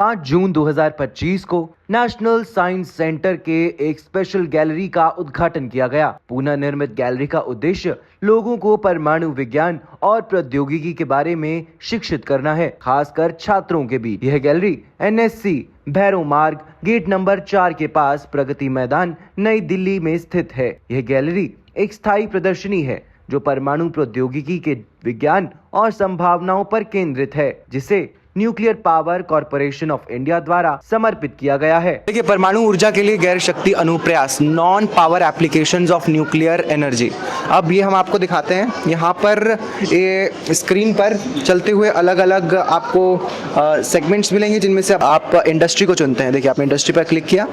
5 जून 2025 को national science centre के एक स्पेशल गैलरी का उद्घाटन किया गया। पुनः निर्मित गैलरी का उद्देश्य लोगों को परमाणु विज्ञान और प्रौद्योगिकी के बारे में शिक्षित करना है, खासकर छात्रों के बीच। यह गैलरी NSC भैरव मार्ग गेट नंबर 4 के पास प्रगति मैदान नई दिल्ली में स्थित है। यह गैलरी एक स्थायी प्रदर्शनी है जो परमाणु प्रौद्योगिकी के विज्ञान और संभावनाओं पर केंद्रित है, जिसे nuclear power corporation of India द्वारा समर्पित किया गया है। देखिए, परमाणु ऊर्जा के लिए गैर शक्ति अनुप्रयास, non power applications of nuclear energy. अब ये हम आपको दिखाते हैं। यहाँ पर ये स्क्रीन पर चलते हुए अलग अलग आपको सेगमेंट्स मिलेंगे, जिनमें से आप इंडस्ट्री को चुनते हैं। देखिए, आपने इंडस्ट्री पर क्लिक किया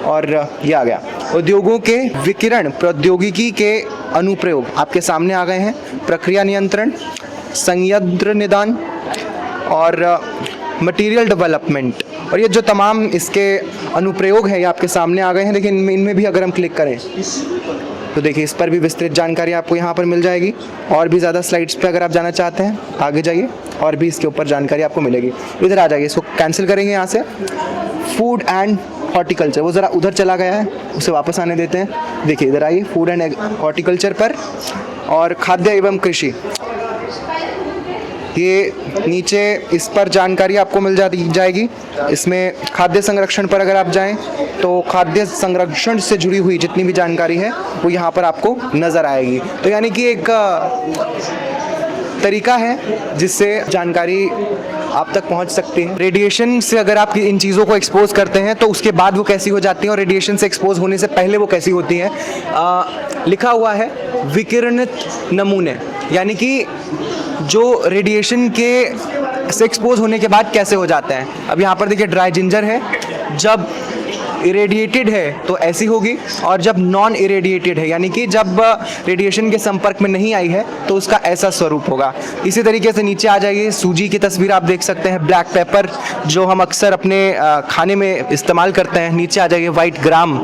और ये आ गया। उद्योगों के विकिरण प्रौद्योगिकी के अनुप्रयोग आपके सामने आ गए हैं। प्रक्रिया नियंत्रण, संयंत्र निदान और मटेरियल डेवलपमेंट, और ये जो तमाम इसके अनुप्रयोग हैं ये आपके सामने आ गए हैं। देखिए, इनमें भी अगर हम क्लिक करें तो देखिए इस पर भी विस्तृत जानकारी आपको यहाँ पर मिल जाएगी। और भी ज़्यादा स्लाइड्स पे अगर आप जाना चाहते हैं आगे जाइए और भी इसके ऊपर जानकारी आपको मिलेगी। इधर आ जाइए, इसको कैंसिल करेंगे यहाँ से। फूड एंड हॉर्टिकल्चर, वो ज़रा उधर चला गया है, उसे वापस आने देते हैं। देखिए इधर आइए, फूड एंड हॉर्टिकल्चर पर और खाद्य एवं कृषि, ये नीचे इस पर जानकारी आपको मिल जाएगी। इसमें खाद्य संरक्षण पर अगर आप जाएं तो खाद्य संरक्षण से जुड़ी हुई जितनी भी जानकारी है वो यहाँ पर आपको नज़र आएगी। तो यानी कि एक तरीका है जिससे जानकारी आप तक पहुंच सकती है। रेडिएशन से अगर आप इन चीज़ों को एक्सपोज करते हैं तो उसके बाद वो कैसी हो जाती हैं, और रेडिएशन से एक्सपोज होने से पहले वो कैसी होती हैं। लिखा हुआ है विकिरणित नमूने, यानी कि जो रेडिएशन के से एक्सपोज होने के बाद कैसे हो जाते हैं। अब यहाँ पर देखिए ड्राई जिंजर है, जब इरेडिएटेड है तो ऐसी होगी, और जब नॉन इरेडिएटेड है यानी कि जब रेडिएशन के संपर्क में नहीं आई है तो उसका ऐसा स्वरूप होगा। इसी तरीके से नीचे आ जाइए, सूजी की तस्वीर आप देख सकते हैं। ब्लैक पेपर जो हम अक्सर अपने खाने में इस्तेमाल करते हैं। नीचे आ जाइए वाइट ग्राम,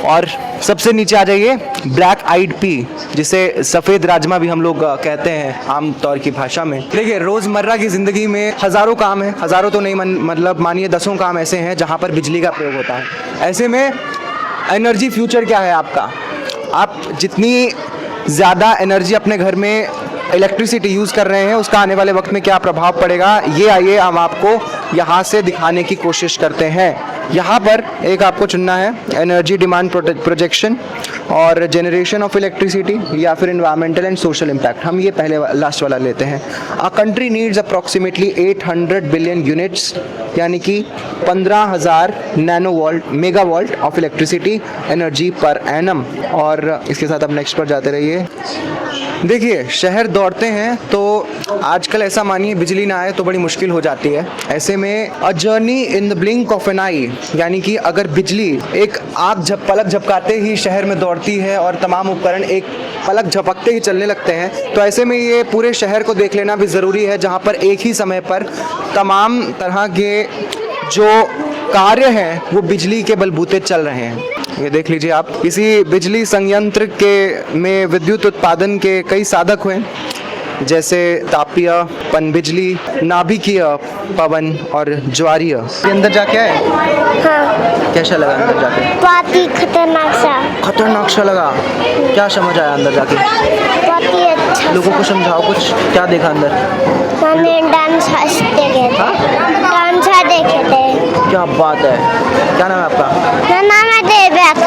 और सबसे नीचे आ जाइए ब्लैक आइड पी, जिसे सफ़ेद राजमा भी हम लोग कहते हैं आम तौर की भाषा में। देखिए, रोज़मर्रा की ज़िंदगी में हज़ारों काम हैं, हज़ारों तो नहीं मतलब मानिए दसों काम ऐसे हैं जहाँ पर बिजली का प्रयोग होता है। ऐसे में एनर्जी फ्यूचर क्या है आपका? आप जितनी ज़्यादा एनर्जी अपने घर में इलेक्ट्रिसिटी यूज़ कर रहे हैं उसका आने वाले वक्त में क्या प्रभाव पड़ेगा, ये आइए हम आपको यहाँ से दिखाने की कोशिश करते हैं। यहाँ पर एक आपको चुनना है एनर्जी डिमांड प्रोजेक्शन और जनरेशन ऑफ इलेक्ट्रिसिटी, या फिर एनवायरमेंटल एंड सोशल इम्पैक्ट। हम ये पहले लास्ट वाला लेते हैं। A country needs approximately 800 billion units, यानी कि 15,000 megawatt of electricity energy per annum. और इसके साथ आप नेक्स्ट पर जाते रहिए। देखिए, शहर दौड़ते हैं तो आजकल ऐसा मानिए बिजली ना आए तो बड़ी मुश्किल हो जाती है। ऐसे में a journey in the blink of an eye, यानी कि अगर बिजली एक पलक झपकाते ही शहर में दौड़ती है और तमाम उपकरण एक पलक झपकते ही चलने लगते हैं, तो ऐसे में ये पूरे शहर को देख लेना भी ज़रूरी है, जहाँ पर एक ही समय पर तमाम तरह के जो कार्य हैं वो बिजली के बलबूते चल रहे हैं। ये देख लीजिए आप, किसी बिजली संयंत्र के में विद्युत उत्पादन के कई साधक हुए, जैसे तापीय, पनबिजली, नाभिकीय पवन और ज्वारीय। अंदर जाके आए? हाँ। कैसा लगा अंदर जाके? बहुत ही खतरनाक सा लगा। क्या समझ आया अंदर जाके? बहुत ही अच्छा। लोगों को समझाओ कुछ, क्या देखा अंदर? मैंने डांस देखे थे। क्या बात है, क्या नाम है आपका? मेरा नाम है देवव्रत।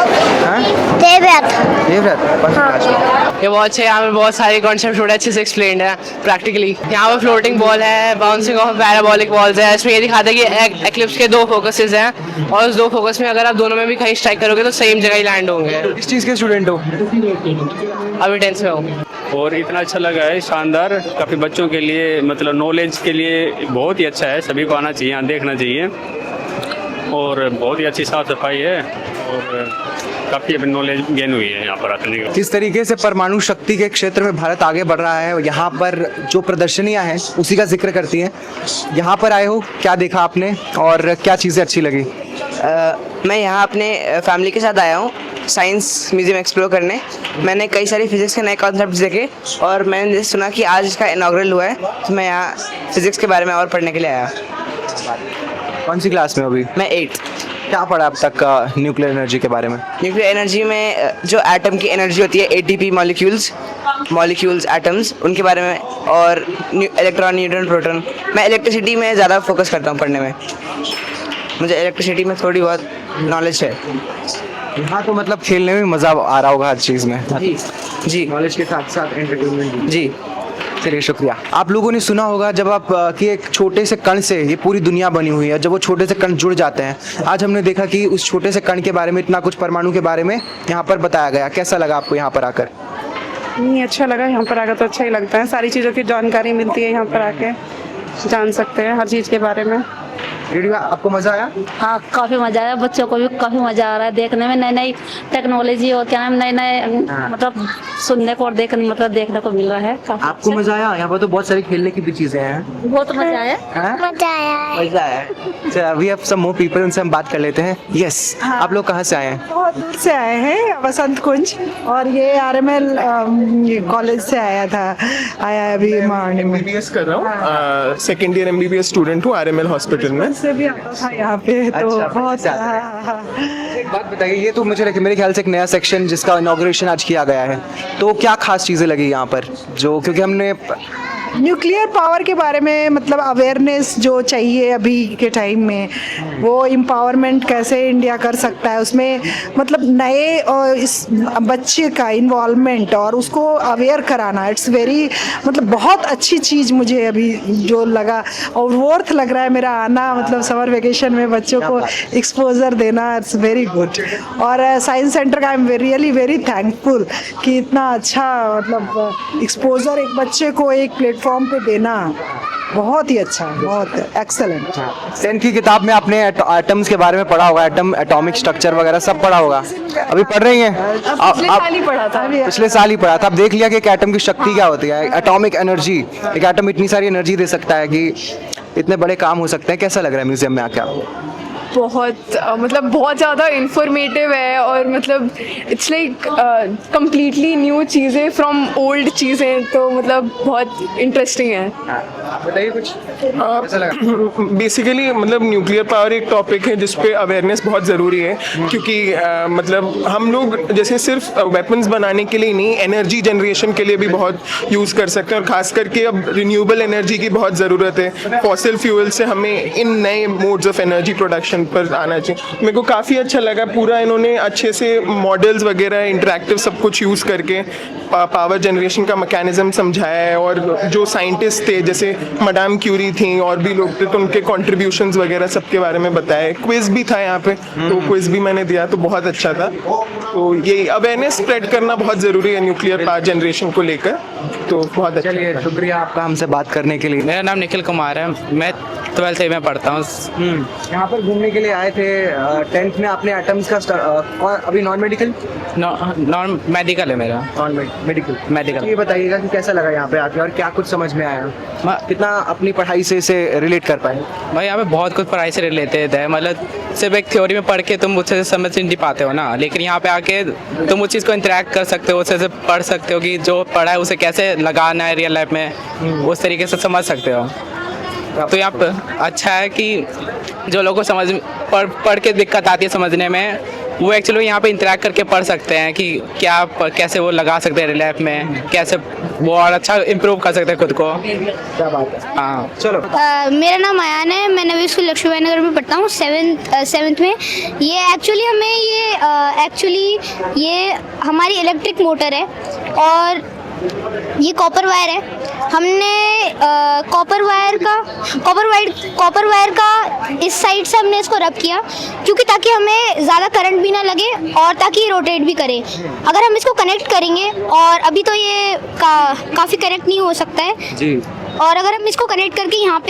ये बहुत अच्छे, यहाँ पे बहुत सारे कॉन्सेप्ट बड़े अच्छे से एक्सप्लेन्ड है प्रैक्टिकली। यहाँ पे फ्लोटिंग बॉल है, बाउंसिंग ऑफ पैराबोलिक बॉल्स है। इसमें ये दिखाता है कि एक्लिप्स के 2 फोकसेस हैं, और उस 2 फोकस में अगर आप दोनों में भी कहीं स्ट्राइक करोगे तो सेम जगह ही लैंड होंगे। किस चीज़ के स्टूडेंट हो? अभी 10th में हो। और इतना अच्छा लगा है, शानदार, काफ़ी बच्चों के लिए, मतलब नॉलेज के लिए बहुत ही अच्छा है। सभी को आना चाहिए, यहाँ देखना चाहिए, और बहुत ही अच्छी साफ सफाई है, और काफ़ी अभी नॉलेज गेन हुई है यहाँ पर आने का। किस तरीके से परमाणु शक्ति के क्षेत्र में भारत आगे बढ़ रहा है, यहाँ पर जो प्रदर्शनियाँ हैं उसी का जिक्र करती हैं। यहाँ पर आए हो, क्या देखा आपने और क्या चीज़ें अच्छी लगी? मैं यहाँ अपने फैमिली के साथ आया हूँ साइंस म्यूजियम एक्सप्लोर करने। मैंने कई सारी फिजिक्स के नए कॉन्सेप्ट्स देखे, और मैंने सुना कि आज इसका इनॉग्रल हुआ है, तो मैं यहाँ फिजिक्स के बारे में और पढ़ने के लिए आया। कौन सी क्लास में हो अभी? मैं 8th। क्या पढ़ा अब तक न्यूक्लियर एनर्जी के बारे में? न्यूक्लियर एनर्जी में जो एटम की एनर्जी होती है एटीपी मॉलिक्यूल्स एटम्स उनके बारे में, और इलेक्ट्रॉन न्यूट्रॉन प्रोटॉन। मैं इलेक्ट्रिसिटी में ज़्यादा फोकस करता हूँ पढ़ने में, मुझे इलेक्ट्रिसिटी में थोड़ी बहुत नॉलेज है। हाँ, तो मतलब खेलने में मज़ा आ रहा होगा हर चीज़ में। जी नॉलेज के साथ साथ एंटरटेनमेंट। जी। चलिए, शुक्रिया। आप लोगों ने सुना होगा जब आप कि एक छोटे से कण से ये पूरी दुनिया बनी हुई है, जब वो छोटे से कण जुड़ जाते हैं। आज हमने देखा कि उस छोटे से कण के बारे में इतना कुछ, परमाणु के बारे में यहाँ पर बताया गया। कैसा लगा आपको यहाँ पर आकर? नहीं, अच्छा लगा। यहाँ पर आकर तो अच्छा ही लगता है, सारी चीज़ों की जानकारी मिलती है, यहाँ पर आके जान सकते हैं हर चीज़ के बारे में। रेडियो, आपको मज़ा आया? हाँ, काफ़ी मज़ा आया, बच्चों को भी काफ़ी मज़ा आ रहा है देखने में। नई नई टेक्नोलॉजी और क्या नाम, नए नए मतलब सुनने को और देखने को मिल रहा है। आपको मज़ा आया? यहाँ पर तो बहुत सारी खेलने की भी चीज़ें हैं। बहुत मज़ा आया। मजा आया है। चलिए, we have some more people, उनसे हम बात कर लेते हैं। यस, आप लोग कहाँ से आए हैं? बहुत दूर से आए हैं, बसंत कुंज, और ये आरएमएल कॉलेज से आया अभी मॉर्निंग में। MBBS कर रहा हूँ, सेकेंड ईयर MBBS स्टूडेंट हूँ आरएमएल हॉस्पिटल में। से भी आता था यहाँ पे, तो अच्छा, बहुत अच्छा। एक बात बताइए, ये तो मुझे लगे मेरे ख्याल से एक नया सेक्शन जिसका इनॉग्रेशन आज किया गया है, तो क्या खास चीज़ें लगी यहाँ पर? जो क्योंकि हमने न्यूक्लियर पावर के बारे में मतलब अवेयरनेस जो चाहिए अभी के टाइम में, वो एम्पावरमेंट कैसे इंडिया कर सकता है, उसमें मतलब नए और इस बच्चे का इन्वॉल्वमेंट और उसको अवेयर कराना, इट्स वेरी मतलब बहुत अच्छी चीज़ मुझे अभी जो लगा, और वर्थ लग रहा है मेरा आना, मतलब समर वेकेशन में बच्चों को एक्सपोजर देना, इट्स वेरी गुड। और साइंस सेंटर का I am really very thankful कि इतना अच्छा मतलब एक्सपोजर एक बच्चे को एक प्लेटफॉर्म पे देना, बहुत ही अच्छा, बहुत एक्सेलेंट। 10th की किताब में आपने एटम्स के बारे में पढ़ा होगा, एटॉमिक स्ट्रक्चर वगैरह सब पढ़ा होगा। अभी पढ़ रही हैं? पिछले साल ही पढ़ा था। पिछले साल ही पढ़ा था। अब देख लिया कि एक एटम की शक्ति क्या होती है, एटॉमिक एनर्जी। एक एटम इतनी सारी एनर्जी दे सकता है कि इतने बड़े काम हो सकते हैं। कैसा लग रहा है म्यूजियम में आके आपको? बहुत मतलब बहुत ज़्यादा इंफॉर्मेटिव है, और मतलब इट्स लाइक कम्प्लीटली न्यू चीज़ें फ्रॉम ओल्ड चीज़ें, तो मतलब बहुत इंटरेस्टिंग है। बताइए कुछ। बेसिकली मतलब न्यूक्लियर पावर एक टॉपिक है जिस पे अवेयरनेस बहुत ज़रूरी है, क्योंकि मतलब हम लोग जैसे सिर्फ वेपन्स बनाने के लिए नहीं, एनर्जी जनरेशन के लिए भी बहुत यूज़ कर सकते हैं, और ख़ास करके अब रिन्यूएबल एनर्जी की बहुत ज़रूरत है। फॉसिल फ्यूल से हमें इन नए मोड्स ऑफ एनर्जी प्रोडक्शन पर आना चाहिए। मेरे को काफ़ी अच्छा लगा, पूरा इन्होंने अच्छे से मॉडल्स वगैरह इंटरैक्टिव सब कुछ यूज़ करके पावर जनरेशन का मैकेनिज्म समझाया है, और जो साइंटिस्ट थे जैसे मैडम क्यूरी थी और भी लोग थे, तो उनके कॉन्ट्रीब्यूशंस वगैरह सबके बारे में बताया। क्विज भी था यहाँ पे, तो क्विज भी मैंने दिया, तो बहुत अच्छा था। तो ये अवेयरनेस स्प्रेड करना बहुत ज़रूरी है न्यूक्लियर पावर जनरेशन को लेकर, तो बहुत अच्छा। चलिए, शुक्रिया आपका हमसे बात करने के लिए। मेरा नाम निखिल कुमार है, मैं 12th में पढ़ता हूँ। यहाँ पर घूमने के लिए आए थे। 10th में आपने एटम्स का अभी नॉन मेडिकल मेडिकल है मेरा। Non medical. ये बताइएगा कि कैसा लगा यहाँ पे आके और क्या कुछ समझ में आया, कितना अपनी पढ़ाई से इसे रिलेट कर पाए? भाई यहाँ पे बहुत कुछ पढ़ाई से रिलेटेड है, मतलब सिर्फ एक थ्योरी में पढ़ के तुम उससे समझ नहीं पाते हो ना, लेकिन यहाँ पे आके तुम उस चीज़ को इंटरेक्ट कर सकते हो, उससे पढ़ सकते हो कि जो पढ़ा है उसे कैसे लगाना है रियल लाइफ में, उस तरीके से समझ सकते हो। तो यहाँ पे अच्छा है कि जो लोगों को पढ़ के दिक्कत आती है समझने में, वो एक्चुअली यहाँ पे इंटरेक्ट करके पढ़ सकते हैं कि क्या कैसे वो लगा सकते हैं रियल लाइफ में, कैसे वो और अच्छा इम्प्रूव कर सकते हैं खुद को। क्या बात है। हाँ, चलो। मेरा नाम आयान है, मैं नवी स्कूल लक्ष्मीबाई नगर में पढ़ता हूँ, 7th में। ये एक्चुअली ये हमारी इलेक्ट्रिक मोटर है, और ये कॉपर वायर है। हमने कॉपर वायर का इस साइड से हमने इसको रब किया, क्योंकि ताकि हमें ज़्यादा करंट भी ना लगे और ताकि ये रोटेट भी करे। अगर हम इसको कनेक्ट करेंगे, और अभी तो ये काफ़ी कनेक्ट नहीं हो सकता है जी, और अगर हम इसको कनेक्ट करके यहाँ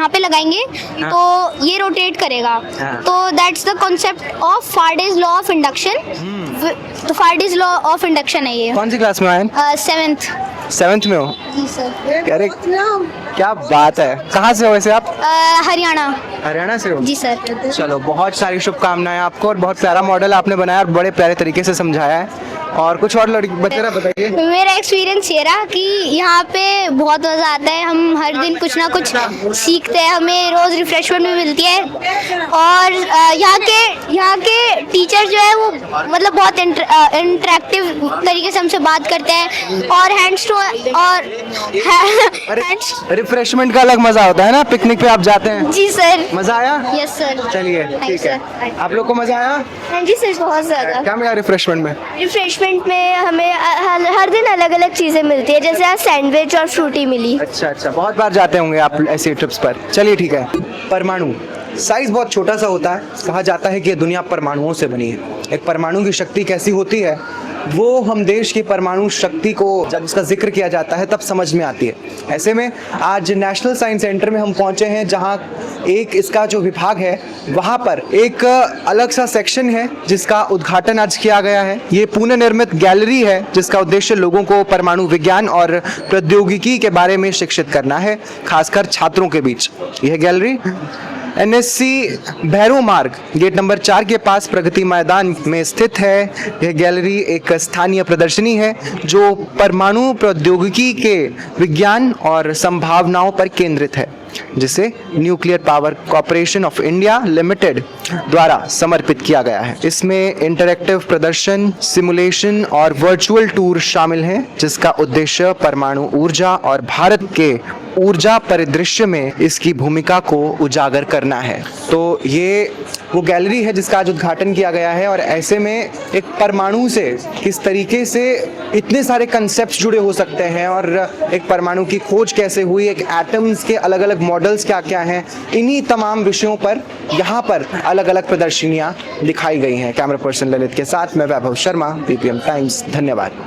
पे लगाएंगे तो ये रोटेट करेगा। तो that's the concept of Faraday's law of induction. तो फारडेज लॉ ऑफ इंडक्शन है ये। कौन सी क्लास में आए? 7th में हो? जी सर। अरे क्या बात है। कहाँ से हो वैसे आप? हरियाणा से हो? जी सर। चलो, बहुत सारी शुभकामनाएं आपको, और बहुत प्यारा मॉडल आपने बनाया और बड़े प्यारे तरीके से समझाया है। और कुछ और लड़की बच्चे रहा बताइए। मेरा एक्सपीरियंस ये रहा कि यहाँ पे बहुत मज़ा आता है। हम हर दिन कुछ ना कुछ सीखते हैं, हमें रोज़ रिफ्रेशमेंट भी मिलती है। और यहाँ के टीचर जो है वो मतलब बहुत इंटरेक्टिव तरीके से हमसे बात करते हैं और हैंड्स टू और रिफ्रेशमेंट का अलग मजा होता है ना, पिकनिक पे आप जाते हैं। जी सर। मजा आया? Yes sir. चलिए ठीक है, आप लोग को मजा आया? हाँ जी सर, बहुत ज़्यादा। क्या मिला रिफ्रेशमेंट में? रिफ्रेशमेंट में हमें हर दिन अलग अलग चीज़ें मिलती है, जैसे आज सैंडविच और फ्रूटी मिली। अच्छा, बहुत बार जाते होंगे आप ऐसी ट्रिप्स पर। चलिए ठीक है। परमाणु साइज बहुत छोटा सा होता है। कहा जाता है कि ये दुनिया परमाणुओं से बनी है। एक परमाणु की शक्ति कैसी होती है वो हम देश की परमाणु शक्ति को जब उसका जिक्र किया जाता है तब समझ में आती है। ऐसे में आज नेशनल साइंस सेंटर में हम पहुंचे हैं, जहां एक इसका जो विभाग है वहां पर एक अलग सा सेक्शन है जिसका उद्घाटन आज किया गया है। ये पुणे निर्मित गैलरी है जिसका उद्देश्य लोगों को परमाणु विज्ञान और प्रौद्योगिकी के बारे में शिक्षित करना है, खासकर छात्रों के बीच। यह गैलरी एनएससी भैरव मार्ग गेट नंबर 4 के पास प्रगति मैदान में स्थित है। यह गैलरी एक स्थानीय प्रदर्शनी है जो परमाणु प्रौद्योगिकी के विज्ञान और संभावनाओं पर केंद्रित है, जिसे nuclear power corporation of India limited द्वारा समर्पित किया गया है। इसमें इंटरैक्टिव प्रदर्शन, सिमुलेशन और वर्चुअल टूर शामिल हैं, जिसका उद्देश्य परमाणु ऊर्जा और भारत के ऊर्जा परिदृश्य में इसकी भूमिका को उजागर करना है। तो ये वो गैलरी है जिसका आज उद्घाटन किया गया है। और ऐसे में एक परमाणु से किस तरीके से इतने सारे कंसेप्ट्स जुड़े हो सकते हैं और एक परमाणु की खोज कैसे हुई, एक एटम्स के अलग अलग मॉडल्स क्या क्या हैं, इन्हीं तमाम विषयों पर यहाँ पर अलग अलग प्रदर्शनियाँ दिखाई गई हैं। कैमरा पर्सन ललित के साथ मैं वैभव शर्मा, पीपीएम टाइम्स। धन्यवाद।